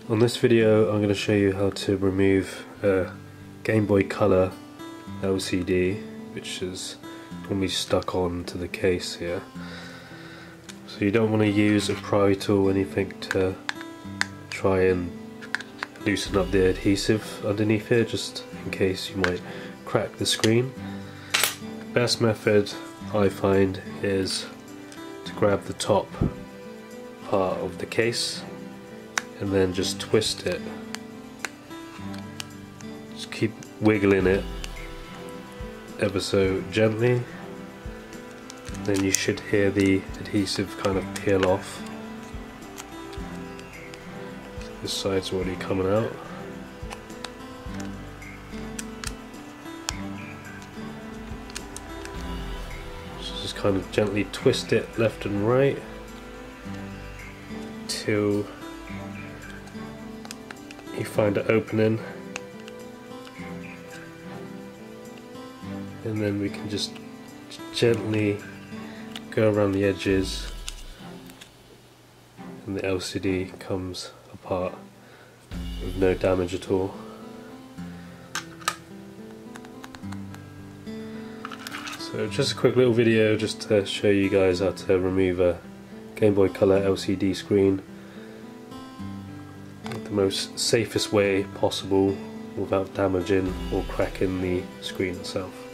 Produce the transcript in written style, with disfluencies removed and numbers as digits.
On this video I'm going to show you how to remove a Game Boy Color LCD which is normally stuck on to the case here. So you don't want to use a pry tool or anything to try and loosen up the adhesive underneath here, just in case you might crack the screen. The best method I find is to grab the top part of the case and then just twist it. Just keep wiggling it ever so gently. Then you should hear the adhesive kind of peel off. This side's already coming out. So just kind of gently twist it left and right till you find an opening, and then we can just gently go around the edges and the LCD comes apart with no damage at all. So just a quick little video just to show you guys how to remove a Game Boy Color LCD screen the most safest way possible without damaging or cracking the screen itself.